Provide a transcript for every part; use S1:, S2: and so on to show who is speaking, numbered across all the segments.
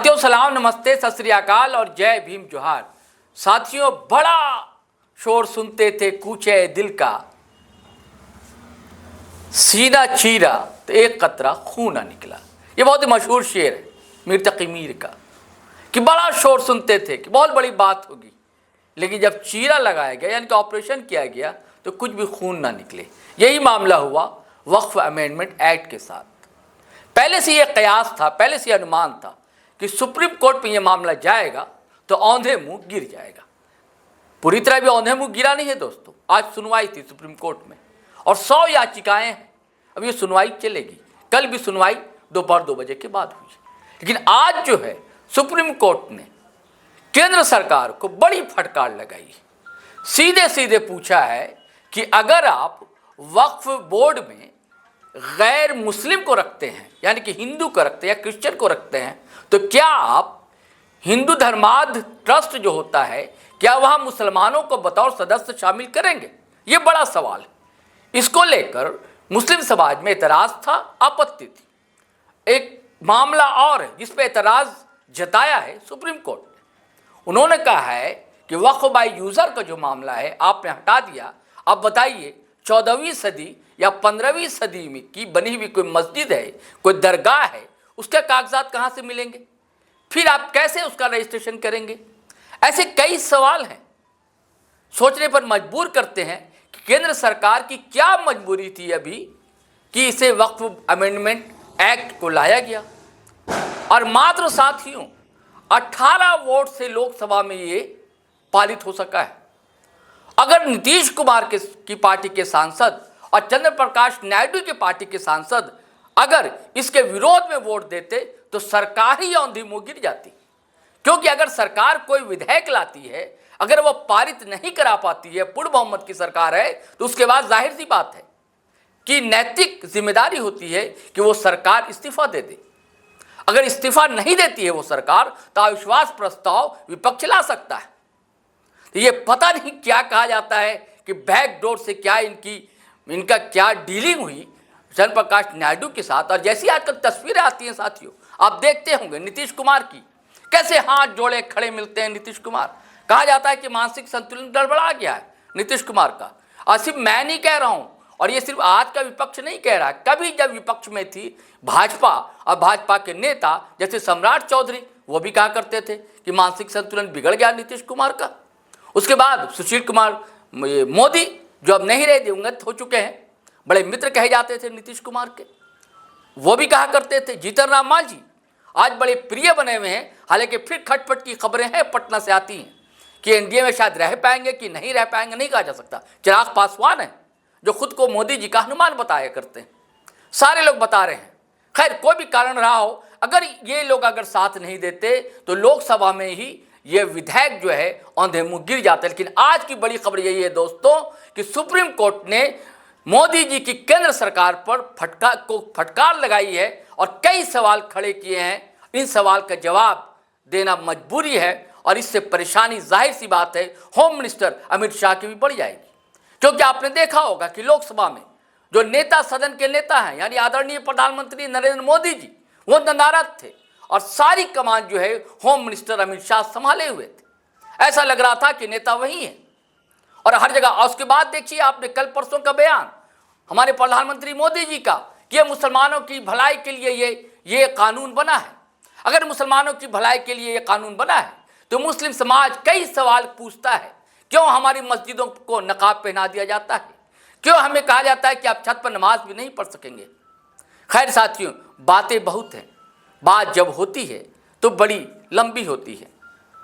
S1: साथियों सलाम, नमस्ते, सत श्री अकाल और जय भीम जोहार। साथियों, बड़ा शोर सुनते थे कूचे दिल का, सीना चीरा तो एक कतरा खून ना निकला। ये बहुत ही मशहूर शेर है मीर तकी मीर का कि बड़ा शोर सुनते थे कि बहुत बड़ी बात होगी, लेकिन जब चीरा लगाया गया यानी कि ऑपरेशन किया गया तो कुछ भी खून ना निकले। यही मामला हुआ वक्फ अमेंडमेंट एक्ट के साथ। पहले से ये कयास था, पहले से अनुमान था कि सुप्रीम कोर्ट में ये मामला जाएगा तो औंधे मुंह गिर जाएगा। पूरी तरह भी औंधे मुंह गिरा नहीं है दोस्तों। आज सुनवाई थी सुप्रीम कोर्ट में और 100 याचिकाएं हैं। अब ये सुनवाई चलेगी, कल भी सुनवाई दोपहर 2 बजे के बाद हुई। लेकिन आज जो है सुप्रीम कोर्ट ने केंद्र सरकार को बड़ी फटकार लगाई। सीधे सीधे पूछा है कि अगर आप वक्फ बोर्ड में गैर मुस्लिम को रखते हैं, यानी कि हिंदू को रखते हैं या क्रिश्चियन को रखते हैं, तो क्या आप हिंदू धर्मार्थ ट्रस्ट जो होता है, क्या वहां मुसलमानों को बतौर सदस्य शामिल करेंगे? ये बड़ा सवाल है। इसको लेकर मुस्लिम समाज में एतराज था, आपत्ति थी। एक मामला और है जिस पर एतराज जताया है सुप्रीम कोर्ट ने। उन्होंने कहा है कि वक्फ बाय यूजर का जो मामला है आपने हटा दिया। अब बताइए, 14वीं सदी या 15वीं सदी में की बनी हुई कोई मस्जिद है, कोई दरगाह है, उसके कागजात कहाँ से मिलेंगे? फिर आप कैसे उसका रजिस्ट्रेशन करेंगे? ऐसे कई सवाल हैं, सोचने पर मजबूर करते हैं कि केंद्र सरकार की क्या मजबूरी थी अभी कि इसे वक्फ अमेंडमेंट एक्ट को लाया गया। और मात्र साथियों 18 वोट से लोकसभा में ये पारित हो सका है। अगर नीतीश कुमार की पार्टी के सांसद और चंद्र प्रकाश नायडू की पार्टी के सांसद अगर इसके विरोध में वोट देते तो सरकार ही औंधी मुंह गिर जाती। क्योंकि अगर सरकार कोई विधेयक लाती है, अगर वो पारित नहीं करा पाती है, पूर्ण बहुमत की सरकार है, तो उसके बाद जाहिर सी बात है कि नैतिक जिम्मेदारी होती है कि वो सरकार इस्तीफा दे दे। अगर इस्तीफा नहीं देती है वो सरकार तो अविश्वास प्रस्ताव विपक्ष ला सकता है। तो ये पता नहीं क्या कहा जाता है कि बैकडोर से क्या इनका क्या डीलिंग हुई चंद्र प्रकाश नायडू के साथ। और जैसी आजकल तस्वीरें आती हैं साथियों, आप देखते होंगे नीतीश कुमार की, कैसे हाथ जोड़े खड़े मिलते हैं नीतीश कुमार। कहा जाता है कि मानसिक संतुलन गड़बड़ा गया है नीतीश कुमार का। और सिर्फ मैं नहीं कह रहा हूं, और ये सिर्फ आज का विपक्ष नहीं कह रहा, कभी जब विपक्ष में थी भाजपा और भाजपा के नेता जैसे सम्राट चौधरी, वो भी कहा करते थे कि मानसिक संतुलन बिगड़ गया नीतीश कुमार का। उसके बाद सुशील कुमार मोदी, जो अब नहीं रहे, दिवंगत हो चुके हैं, बड़े मित्र कहे जाते थे नीतीश कुमार के, वो भी कहा करते थे। जीतन राम मांझी आज बड़े प्रिय बने हुए हैं। हालांकि फिर खटपट की खबरें हैं पटना से आती हैं कि एनडीए में शायद रह पाएंगे कि नहीं रह पाएंगे, नहीं कहा जा सकता। चिराग पासवान है जो खुद को मोदी जी का हनुमान बताया करते हैं, सारे लोग बता रहे हैं। खैर, कोई भी कारण रहा हो, अगर ये लोग अगर साथ नहीं देते तो लोकसभा में ही ये विधेयक जो है औंधे मुंह गिर जाता है। लेकिन आज की बड़ी खबर यही है दोस्तों कि सुप्रीम कोर्ट ने मोदी जी की केंद्र सरकार पर फटकार लगाई है और कई सवाल खड़े किए हैं। इन सवाल का जवाब देना मजबूरी है और इससे परेशानी जाहिर सी बात है होम मिनिस्टर अमित शाह की भी बढ़ जाएगी। क्योंकि आपने देखा होगा कि लोकसभा में जो नेता, सदन के नेता हैं, यानी आदरणीय प्रधानमंत्री नरेंद्र मोदी जी, वो नाराज थे और सारी कमान जो है होम मिनिस्टर अमित शाह संभाले हुए थे। ऐसा लग रहा था कि नेता वही है और हर जगह। और उसके बाद देखिए आपने कल परसों का बयान हमारे प्रधानमंत्री मोदी जी का कि मुसलमानों की भलाई के लिए ये कानून बना है। अगर मुसलमानों की भलाई के लिए ये कानून बना है तो मुस्लिम समाज कई सवाल पूछता है। क्यों हमारी मस्जिदों को नकाब पहना दिया जाता है? क्यों हमें कहा जाता है कि आप छत पर नमाज भी नहीं पढ़ सकेंगे? खैर साथियों, बातें बहुत हैं, बात जब होती है तो बड़ी लंबी होती है,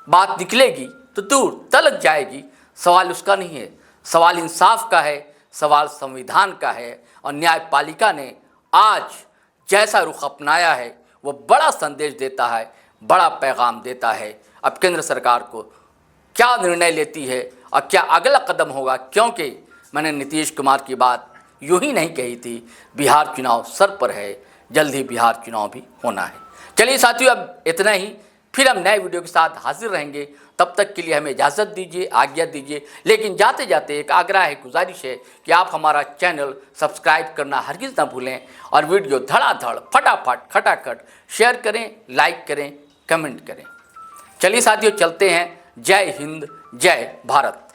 S1: बात निकलेगी तो दूर तलक जाएगी। सवाल उसका नहीं है, सवाल इंसाफ का है, सवाल संविधान का है। और न्यायपालिका ने आज जैसा रुख अपनाया है वो बड़ा संदेश देता है, बड़ा पैगाम देता है। अब केंद्र सरकार को क्या निर्णय लेती है और क्या अगला कदम होगा, क्योंकि मैंने नीतीश कुमार की बात यूं ही नहीं कही थी। बिहार चुनाव सर पर है, जल्द ही बिहार चुनाव भी होना है। चलिए साथियों, अब इतना ही, फिर हम नए वीडियो के साथ हाजिर रहेंगे। तब तक के लिए हमें इजाज़त दीजिए, आज्ञा दीजिए। लेकिन जाते जाते एक आग्रह है, गुजारिश है कि आप हमारा चैनल सब्सक्राइब करना हरगिज़ ना भूलें और वीडियो धड़ाधड़ फटाफट खटाखट शेयर करें, लाइक करें, कमेंट करें। चलिए साथियों, चलते हैं। जय हिंद, जय भारत।